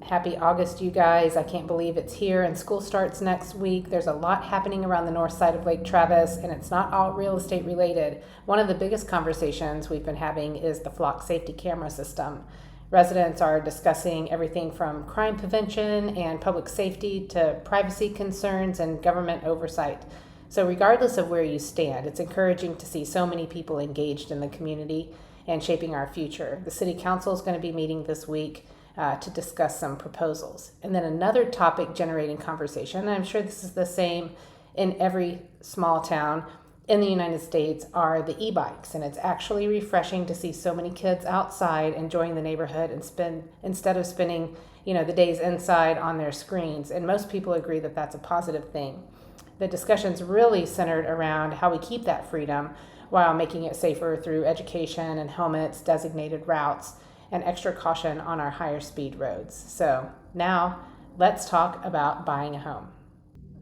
Happy August, you guys. I can't believe it's here and school starts next week. There's a lot happening around the north side of Lake Travis, and it's not all real estate related. One of the biggest conversations we've been having is the flock safety camera system. Residents are discussing everything from crime prevention and public safety to privacy concerns and government oversight. So regardless of where you stand, it's encouraging to see so many people engaged in the community and shaping our future. The City Council is going to be meeting this week to discuss some proposals. And then another topic generating conversation, and I'm sure this is the same in every small town in the United States, are the e-bikes. And it's actually refreshing to see so many kids outside enjoying the neighborhood and instead of spending the days inside on their screens. And most people agree that that's a positive thing. The discussion's really centered around how we keep that freedom while making it safer through education and helmets, designated routes, and extra caution on our higher speed roads. So now let's talk about buying a home.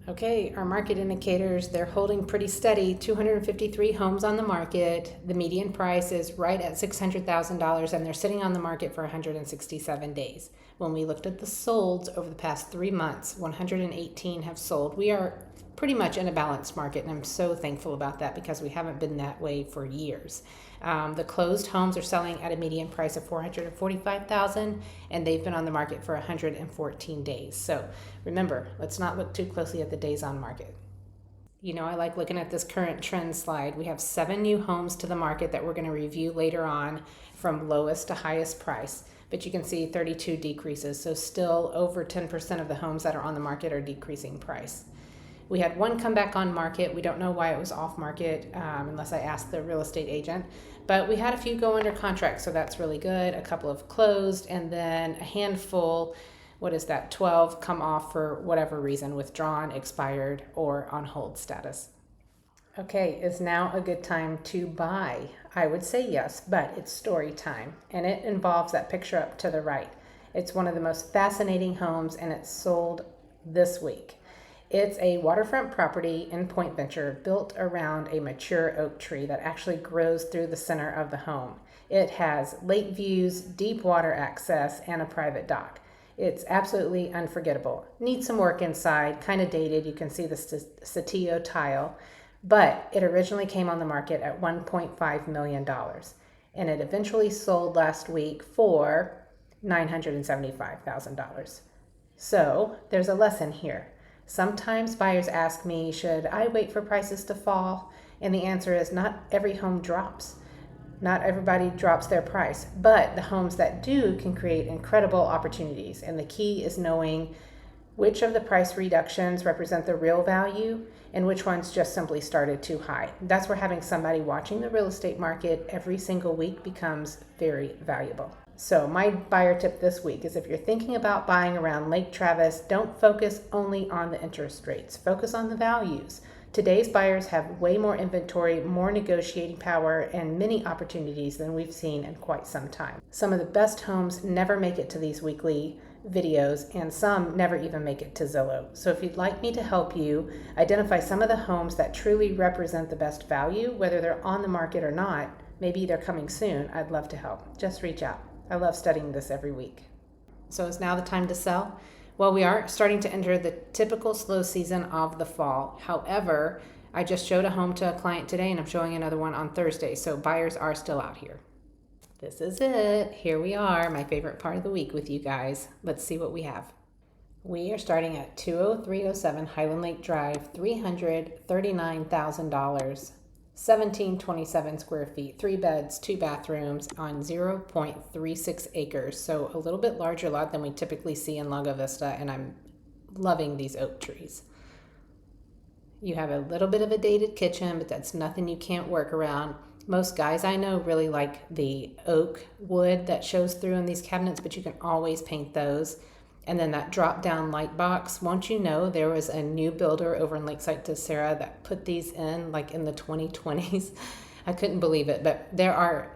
Okay, our market indicators, they're holding pretty steady. 253 homes on the market. The median price is right at $600,000 and they're sitting on the market for 167 days. When we looked at the solds over the past 3 months, 118 have sold. We are pretty much in a balanced market, and I'm so thankful about that because we haven't been that way for years. The closed homes are selling at a median price of $445,000, and they've been on the market for 114 days. So remember, let's not look too closely at the days on market. I like looking at this current trend slide. We have 7 new homes to the market that we're going to review later on from lowest to highest price. But you can see 32 decreases, so still over 10% of the homes that are on the market are decreasing price. We had 1 come back on market. We don't know why it was off market unless I asked the real estate agent. But we had a few go under contract, so that's really good. A couple have closed, and then a handful, 12 come off for whatever reason, withdrawn, expired, or on hold status. Okay, is now a good time to buy? I would say yes, but it's story time, and it involves that picture up to the right. It's one of the most fascinating homes, and it's sold this week. It's a waterfront property in Point Venture built around a mature oak tree that actually grows through the center of the home. It has lake views, deep water access, and a private dock. It's absolutely unforgettable. Needs some work inside, kind of dated. You can see the Satillo tile, but it originally came on the market at $1.5 million, and it eventually sold last week for $975,000. So there's a lesson here. Sometimes buyers ask me, should I wait for prices to fall? And the answer is not every home drops. Not everybody drops their price, but the homes that do can create incredible opportunities. And the key is knowing which of the price reductions represent the real value and which ones just simply started too high. That's where having somebody watching the real estate market every single week becomes very valuable. So my buyer tip this week is if you're thinking about buying around Lake Travis, don't focus only on the interest rates. Focus on the values. Today's buyers have way more inventory, more negotiating power, and many opportunities than we've seen in quite some time. Some of the best homes never make it to these weekly videos, and some never even make it to Zillow. So if you'd like me to help you identify some of the homes that truly represent the best value, whether they're on the market or not, maybe they're coming soon, I'd love to help. Just reach out. I love studying this every week. So is now the time to sell? Well, we are starting to enter the typical slow season of the fall. However, I just showed a home to a client today, and I'm showing another one on Thursday, so buyers are still out here. This is it. Here we are, my favorite part of the week with you guys. Let's see what we have. We are starting at 20307 Highland Lake Drive, $339,000. 1727 square feet, 3 beds, 2 bathrooms on 0.36 acres. So a little bit larger lot than we typically see in Lago Vista, and I'm loving these oak trees. You have a little bit of a dated kitchen, but that's nothing you can't work around. Most guys I know really like the oak wood that shows through in these cabinets, but you can always paint those. And then that drop-down light box, won't you know, there was a new builder over in Lakeside Tessera that put these in like in the 2020s. I couldn't believe it, but there are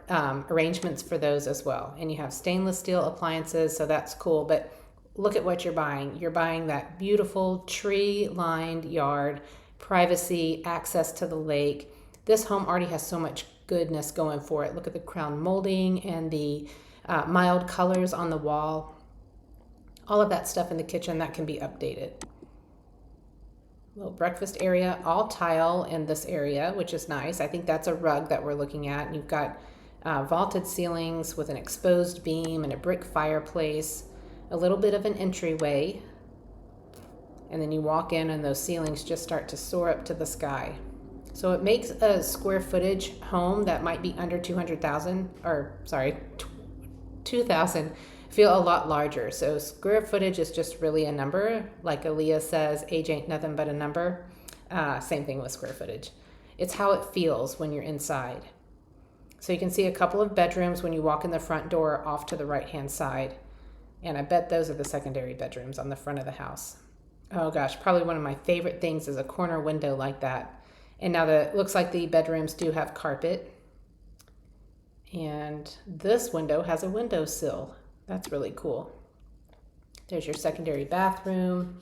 arrangements for those as well. And you have stainless steel appliances, so that's cool. But look at what you're buying. You're buying that beautiful tree-lined yard, privacy, access to the lake. This home already has so much goodness going for it. Look at the crown molding and the mild colors on the wall. All of that stuff in the kitchen that can be updated. Little breakfast area, all tile in this area, which is nice. I think that's a rug that we're looking at. You've got vaulted ceilings with an exposed beam and a brick fireplace, a little bit of an entryway, and then you walk in and those ceilings just start to soar up to the sky. So it makes a square footage home that might be under 200,000, or sorry, 2,000 feel a lot larger. So square footage is just really a number. Like Aaliyah says, age ain't nothing but a number. Same thing with square footage. It's how it feels when you're inside. So you can see a couple of bedrooms when you walk in the front door off to the right-hand side. And I bet those are the secondary bedrooms on the front of the house. Oh gosh, probably one of my favorite things is a corner window like that. And now it looks like the bedrooms do have carpet. And this window has a windowsill. That's really cool. There's your secondary bathroom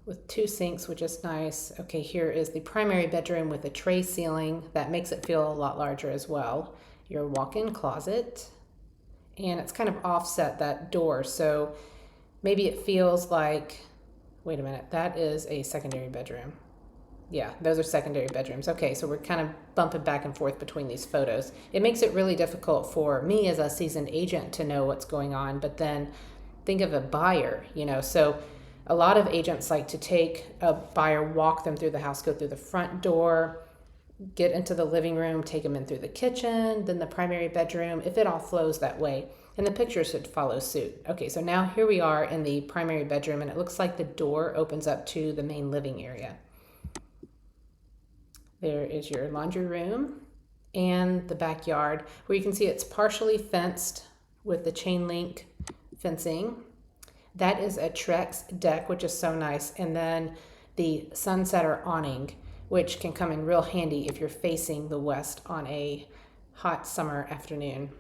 with 2 sinks, which is nice. Okay, here is the primary bedroom with a tray ceiling. That makes it feel a lot larger as well. Your walk-in closet, and it's kind of offset, that door. So maybe it feels like, wait a minute, that is a secondary bedroom. Yeah, those are secondary bedrooms. Okay, so we're kind of bumping back and forth between these photos. It makes it really difficult for me as a seasoned agent to know what's going on, but then think of a buyer, so a lot of agents like to take a buyer, walk them through the house, go through the front door, get into the living room, take them in through the kitchen, then the primary bedroom, if it all flows that way. And the pictures should follow suit. Okay, so now here we are in the primary bedroom, and it looks like the door opens up to the main living area. There is your laundry room and the backyard, where you can see it's partially fenced with the chain link fencing. That is a Trex deck, which is so nice. And then the sunsetter awning, which can come in real handy if you're facing the west on a hot summer afternoon.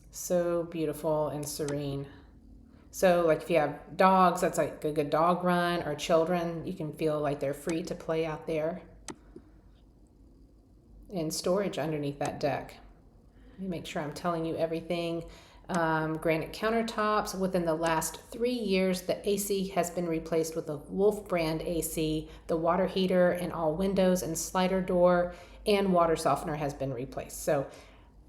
So beautiful and serene. So like if you have dogs, that's like a good dog run, or children, you can feel like they're free to play out there. And storage underneath that deck. Let me make sure I'm telling you everything. Granite countertops. Within the last 3 years, the AC has been replaced with a Wolf brand AC. The water heater and all windows and slider door and water softener has been replaced. So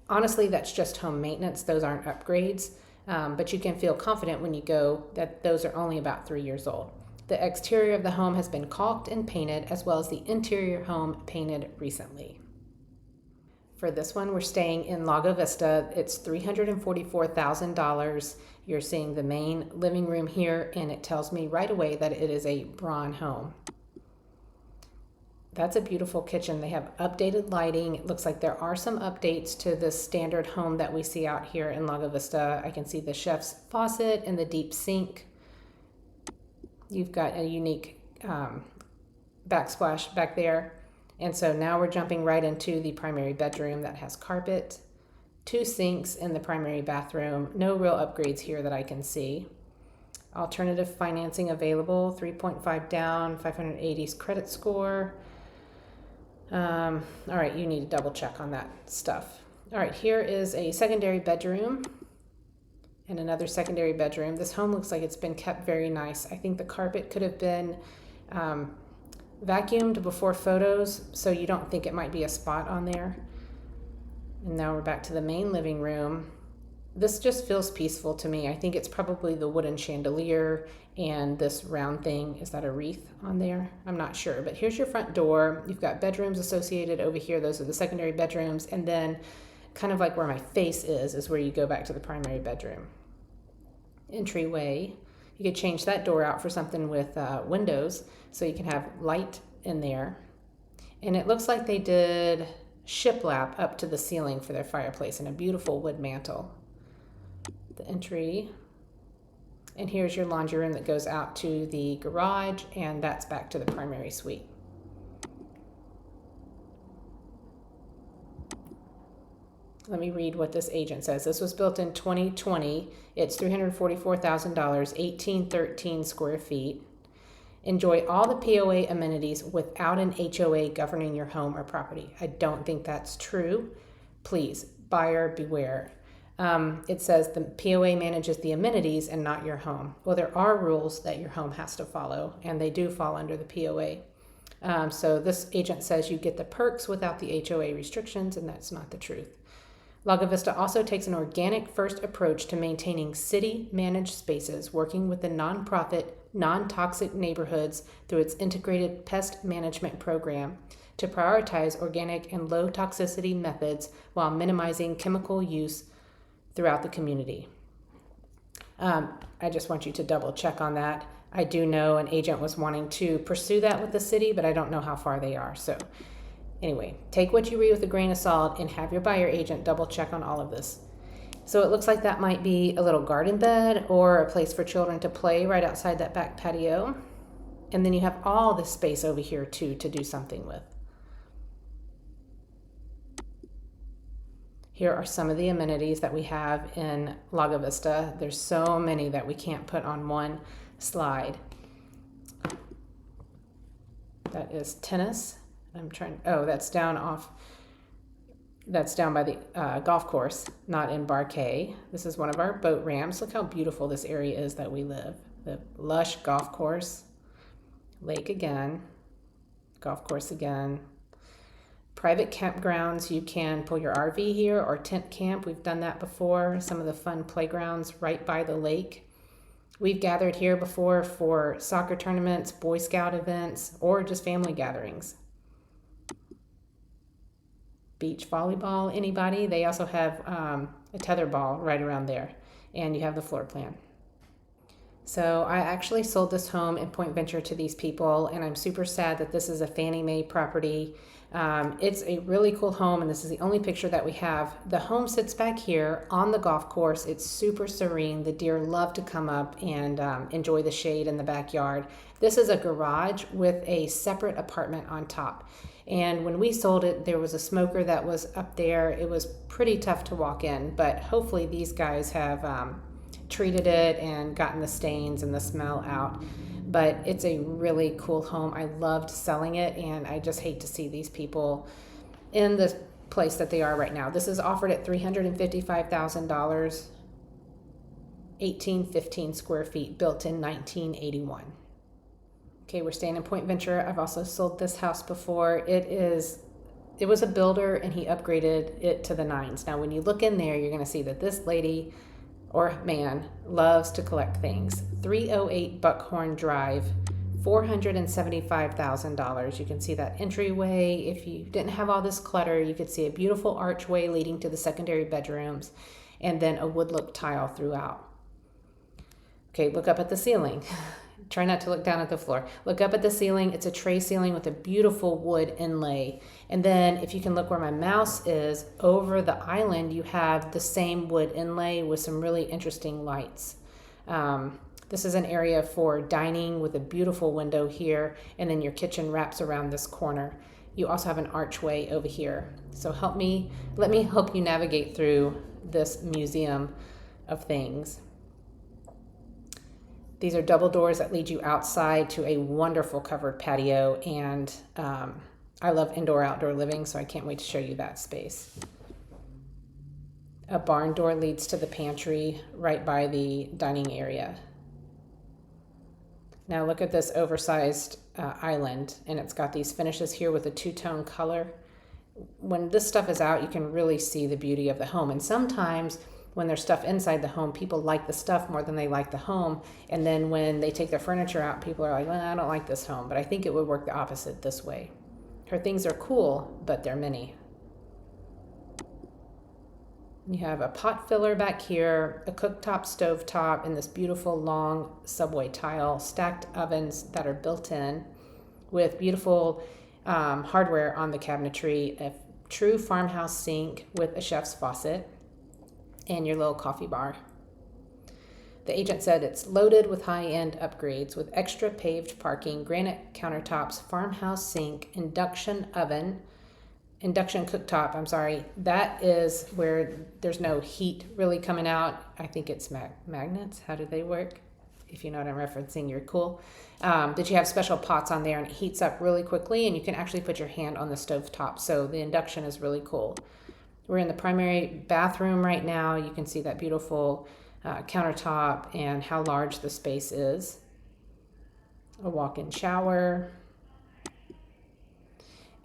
honestly, that's just home maintenance. Those aren't upgrades. But you can feel confident when you go that those are only about 3 years old. The exterior of the home has been caulked and painted, as well as the interior home painted recently. For this one, we're staying in Lago Vista. It's $344,000. You're seeing the main living room here, and it tells me right away that it is a Braun home. That's a beautiful kitchen. They have updated lighting. It looks like there are some updates to the standard home that we see out here in Lago Vista. I can see the chef's faucet and the deep sink. You've got a unique backsplash back there. And so now we're jumping right into the primary bedroom that has carpet, 2 sinks in the primary bathroom. No real upgrades here that I can see. Alternative financing available, 3.5 down, 580's credit score. All right, you need to double check on that stuff. All right, here is a secondary bedroom and another secondary bedroom. This home looks like it's been kept very nice. I think the carpet could have been vacuumed before photos, so you don't think it might be a spot on there. And now we're back to the main living room. This just feels peaceful to me. I think it's probably the wooden chandelier and this round thing. Is that a wreath on there? I'm not sure, but here's your front door. You've got bedrooms associated over here. Those are the secondary bedrooms. And then kind of like where my face is where you go back to the primary bedroom. Entryway. You could change that door out for something with windows so you can have light in there. And it looks like they did shiplap up to the ceiling for their fireplace and a beautiful wood mantle. The entry. And here's your laundry room that goes out to the garage, and that's back to the primary suite. Let me read what this agent says. This was built in 2020. It's $344,000, 1813 square feet. Enjoy all the POA amenities without an HOA governing your home or property. I don't think that's true. Please buyer beware. It says the POA manages the amenities and not your home. Well, there are rules that your home has to follow, and they do fall under the POA. So this agent says you get the perks without the HOA restrictions, and that's not the truth. Lago Vista also takes an organic first approach to maintaining city-managed spaces, working with the nonprofit, non-toxic neighborhoods through its integrated pest management program to prioritize organic and low-toxicity methods while minimizing chemical use throughout the community. I just want you to double check on that. I do know an agent was wanting to pursue that with the city, but I don't know how far they are. So anyway, take what you read with a grain of salt and have your buyer agent double check on all of this. So it looks like that might be a little garden bed or a place for children to play right outside that back patio. And then you have all this space over here too to do something with. Here are some of the amenities that we have in Lago Vista. There's so many that we can't put on one slide. That is tennis. That's down by the golf course, not in Barquet. This is one of our boat ramps. Look how beautiful this area is that we live. The lush golf course, lake again, golf course again. Private campgrounds, you can pull your RV here or tent camp. We've done that before. Some of the fun playgrounds right by the lake. We've gathered here before for soccer tournaments, Boy Scout events, or just family gatherings. Beach volleyball, anybody? They also have a tetherball right around there. And you have the floor plan. So I actually sold this home in Point Venture to these people, and I'm super sad that this is a Fannie Mae property. It's a really cool home, and this is the only picture that we have. The home sits back here on the golf course. It's super serene. The deer love to come up and enjoy the shade in the backyard. This is a garage with a separate apartment on top. And when we sold it, there was a smoker that was up there. It was pretty tough to walk in, but hopefully these guys have treated it and gotten the stains and the smell out. But it's a really cool home. I loved selling it, and I just hate to see these people in the place that they are right now. This is offered at $355,000, 1815 square feet, built in 1981. Okay, we're staying in Point Venture. I've also sold this house before. It was a builder, and he upgraded it to the nines. Now, when you look in there, you're going to see that this lady or man loves to collect things. 308 Buckhorn Drive, $475,000. You can see that entryway. If you didn't have all this clutter, you could see a beautiful archway leading to the secondary bedrooms, and then a wood look tile throughout. Okay, look up at the ceiling. Try not to look down at the floor. Look up at the ceiling. It's a tray ceiling with a beautiful wood inlay. And then if you can look where my mouse is, over the island, you have the same wood inlay with some really interesting lights. This is an area for dining with a beautiful window here, and then your kitchen wraps around this corner. You also have an archway over here. So let me help you navigate through this museum of things. These are double doors that lead you outside to a wonderful covered patio, and I love indoor-outdoor living, so I can't wait to show you that space. A barn door leads to the pantry right by the dining area. Now look at this oversized island, and it's got these finishes here with a two-tone color. When this stuff is out, you can really see the beauty of the home, and sometimes when there's stuff inside the home, people like the stuff more than they like the home. And then when they take their furniture out, people are like, well, I don't like this home. But I think it would work the opposite this way. Her things are cool, but they're many. You have a pot filler back here, a cooktop, stovetop, and this beautiful long subway tile, stacked ovens that are built in with beautiful hardware on the cabinetry, a true farmhouse sink with a chef's faucet, and your little coffee bar. The agent said it's loaded with high-end upgrades with extra paved parking, granite countertops, farmhouse sink, induction cooktop. That is where there's no heat really coming out. I think it's magnets. How do they work? If you know what I'm referencing, you're cool. That you have special pots on there, and it heats up really quickly, and you can actually put your hand on the stove top. So the induction is really cool. We're in the primary bathroom right now. You can see that beautiful countertop and how large the space is. A walk-in shower.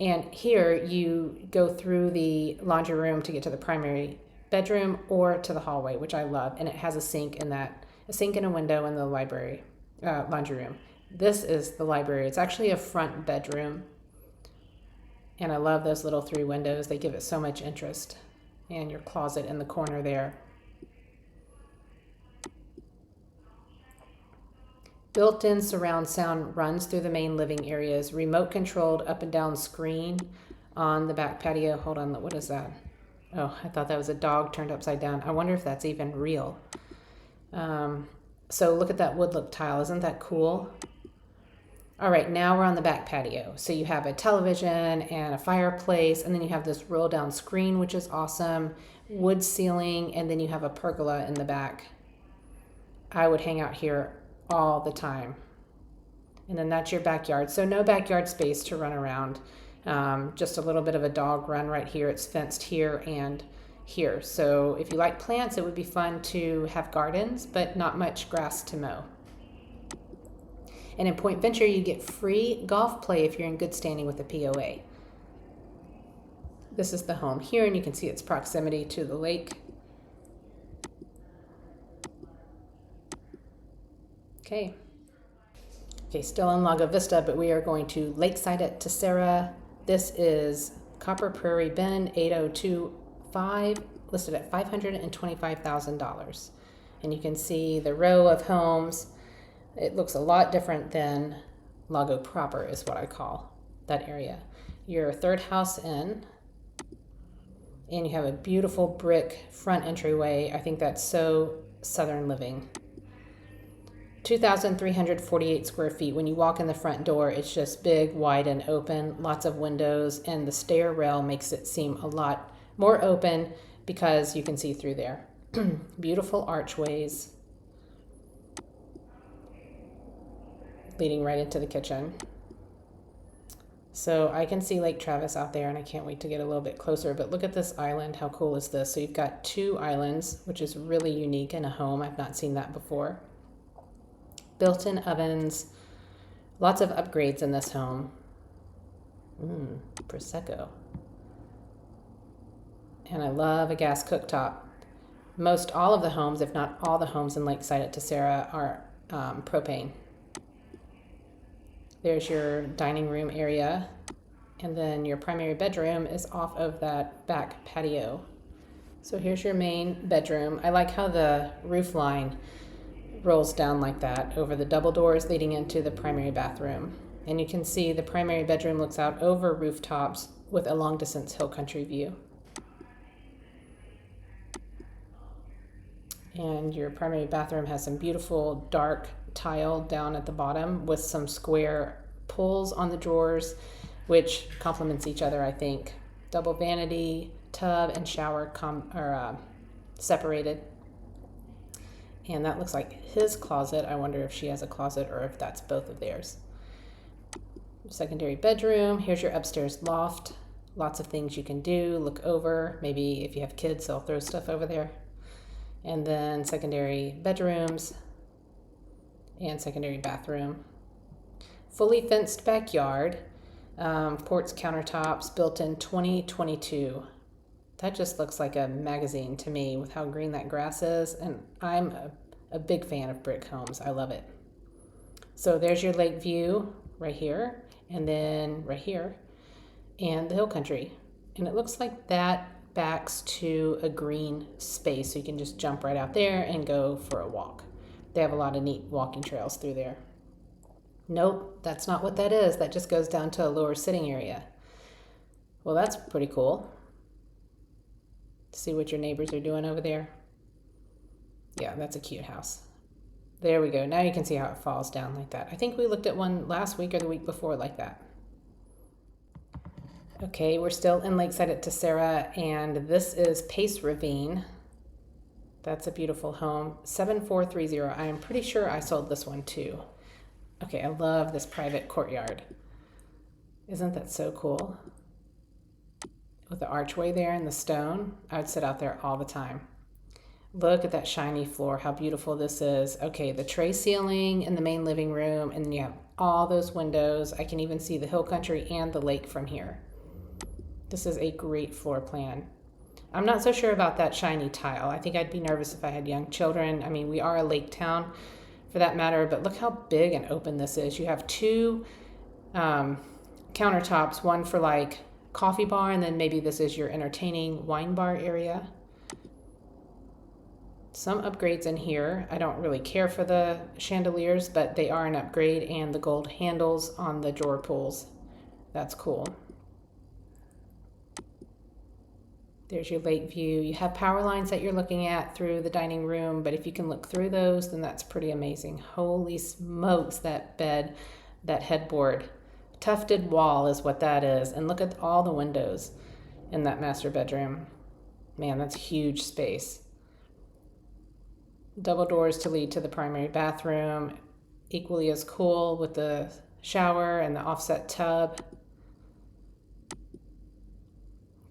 And here you go through the laundry room to get to the primary bedroom or to the hallway, which I love. And it has a sink and a window in the laundry room. This is the library. It's actually a front bedroom. And I love those little 3 windows. They give it so much interest. And your closet in the corner there. Built-in surround sound runs through the main living areas. Remote controlled up and down screen on the back patio. Hold on, what is that? Oh, I thought that was a dog turned upside down. I wonder if that's even real. So look at that wood look tile. Isn't that cool? All right, now we're on the back patio. So you have a television and a fireplace, and then you have this roll down screen, which is awesome. Wood ceiling, and then you have a pergola in the back. I would hang out here all the time. And then that's your backyard. So no backyard space to run around. Just a little bit of a dog run right here. It's fenced here and here. So if you like plants, it would be fun to have gardens, but not much grass to mow. And in Point Venture, you get free golf play if you're in good standing with the POA. This is the home here, and you can see its proximity to the lake. Okay, still in Lago Vista, but we are going to Lakeside at Tessera. This is Copper Prairie Bend 8025, listed at $525,000. And you can see the row of homes. It looks a lot different than Lago proper is what I call that area. Your third house in, and you have a beautiful brick front entryway. I think that's so Southern living. 2,348 square feet. When you walk in the front door, it's just big, wide, and open, lots of windows, and the stair rail makes it seem a lot more open because you can see through there. Beautiful archways leading right into the kitchen. So I can see Lake Travis out there, and I can't wait to get a little bit closer, but look at this island. How cool is this? So you've got 2 islands, which is really unique in a home. I've not seen that before. Built-in ovens, lots of upgrades in this home. Prosecco. And I love a gas cooktop. Most all of the homes, if not all the homes in Lakeside at Tessera, are propane. There's your dining room area, and then your primary bedroom is off of that back patio. So here's your main bedroom. I like how the roof line rolls down like that over the double doors leading into the primary bathroom. And you can see the primary bedroom looks out over rooftops with a long distance hill country view. And your primary bathroom has some beautiful dark tile down at the bottom with some square pulls on the drawers, which complements each other, I think. Double vanity, tub, and shower separated. And that looks like his closet. I wonder if she has a closet or if that's both of theirs. Secondary bedroom. Here's your upstairs loft. Lots of things you can do. Look over. Maybe if you have kids, they'll throw stuff over there. And then secondary bedrooms and secondary bathroom. Fully fenced backyard. Ports, countertops, built-in 2022. That just looks like a magazine to me with how green that grass is. And I'm a big fan of brick homes. I love it. So there's your lake view right here, and then right here, and the hill country. And it looks like that backs to a green space. So you can just jump right out there and go for a walk. They have a lot of neat walking trails through there. Nope, that's not what that is. That just goes down to a lower sitting area. Well, that's pretty cool. See what your neighbors are doing over there. Yeah, that's a cute house. There we go. Now you can see how it falls down like that. I think we looked at one last week or the week before like that. Okay, we're still in Lakeside at Tessera, and this is Pace Ravine. That's a beautiful home. 7430. I am pretty sure I sold this one too. Okay, I love this private courtyard. Isn't that so cool? with the archway there and the stone. I would sit out there all the time. Look at that shiny floor, how beautiful this is. Okay, the tray ceiling in the main living room, and then you have all those windows. I can even see the hill country and the lake from here. This is a great floor plan. I'm not so sure about that shiny tile. I think I'd be nervous if I had young children. I mean, we are a lake town for that matter, but look how big and open this is. You have two countertops, one for like coffee bar, and then maybe this is your entertaining wine bar area. Some upgrades in here. I don't really care for the chandeliers, but they are an upgrade, and the gold handles on the drawer pulls. That's cool. There's your lake view. You have power lines that you're looking at through the dining room, but if you can look through those, then that's pretty amazing. Holy smokes, that bed, that headboard. Tufted wall is what that is. And look at all the windows in that master bedroom. Man, that's huge space. Double doors to lead to the primary bathroom. Equally as cool with the shower and the offset tub.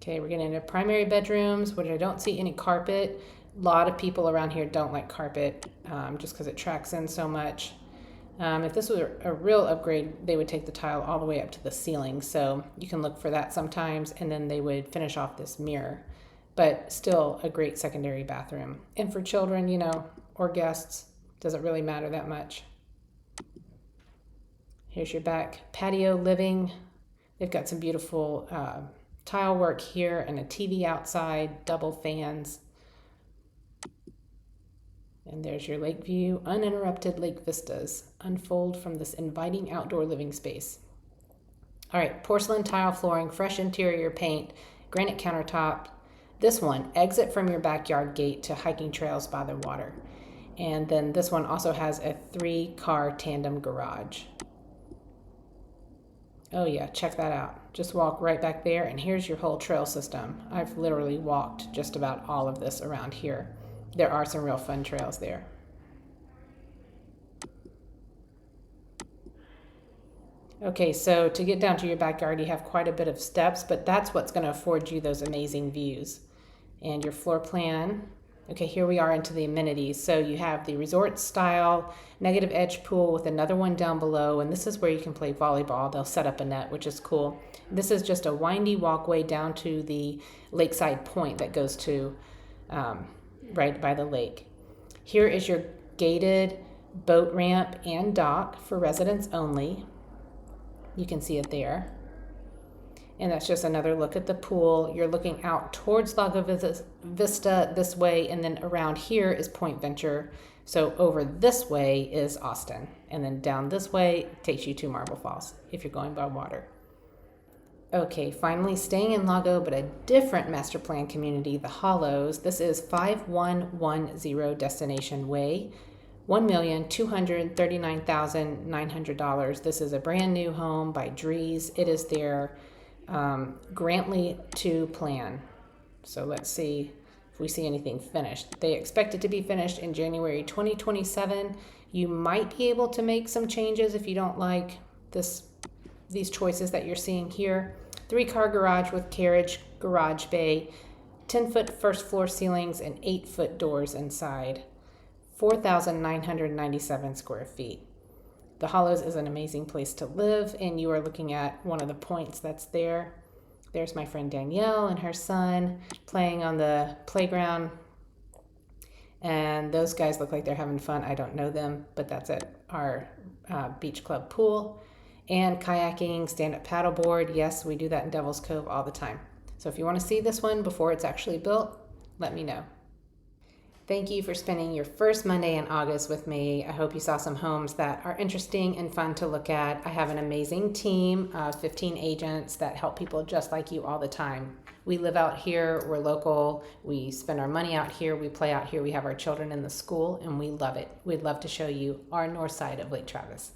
Okay, we're getting into primary bedrooms, which I don't see any carpet. A lot of people around here don't like carpet just because it tracks in so much. If this was a real upgrade, they would take the tile all the way up to the ceiling. So you can look for that sometimes, and then they would finish off this mirror. But still a great secondary bathroom. And for children, you know, or guests, doesn't really matter that much. Here's your back patio living. They've got some beautiful tile work here and a TV outside, double fans. And there's your lake view. Uninterrupted lake vistas unfold from this inviting outdoor living space. All right, porcelain tile flooring, fresh interior paint, granite countertop. This one, exit from your backyard gate to hiking trails by the water. And then this one also has a 3-car tandem garage. Oh yeah, check that out. Just walk right back there, and here's your whole trail system. I've literally walked just about all of this around here. There are some real fun trails there. Okay, so to get down to your backyard, you have quite a bit of steps, but that's what's going to afford you those amazing views. And your floor plan. Okay, here we are into the amenities. So you have the resort style negative edge pool with another one down below, and this is where you can play volleyball. They'll set up a net, which is cool. This is just a windy walkway down to the lakeside point that goes to right by the lake. Here is your gated boat ramp and dock for residents only. You can see it there. And that's just another look at the pool. You're looking out towards Lago Vista this way, and then around here is Point Venture. So over this way is Austin, and then down this way takes you to Marble Falls if you're going by water. Okay, finally staying in Lago, but a different master plan community, the Hollows. This is 5110 Destination Way, $1,239,900. This is a brand new home by Drees. It is their Grantley 2 plan. So let's see if we see anything finished. They expect it to be finished in January 2027. You might be able to make some changes if you don't like these choices that you're seeing here. 3-car garage with carriage garage bay, 10-foot first floor ceilings, and 8-foot doors inside. 4,997 square feet. The Hollows is an amazing place to live, and you are looking at one of the points that's there. There's my friend Danielle and her son playing on the playground. And those guys look like they're having fun. I don't know them, but that's at our beach club pool. And kayaking, stand-up paddleboard. Yes, we do that in Devil's Cove all the time. So if you want to see this one before it's actually built, let me know. Thank you for spending your first Monday in August with me. I hope you saw some homes that are interesting and fun to look at. I have an amazing team of 15 agents that help people just like you all the time. We live out here, we're local, we spend our money out here, we play out here, we have our children in the school, and we love it. We'd love to show you our north side of Lake Travis.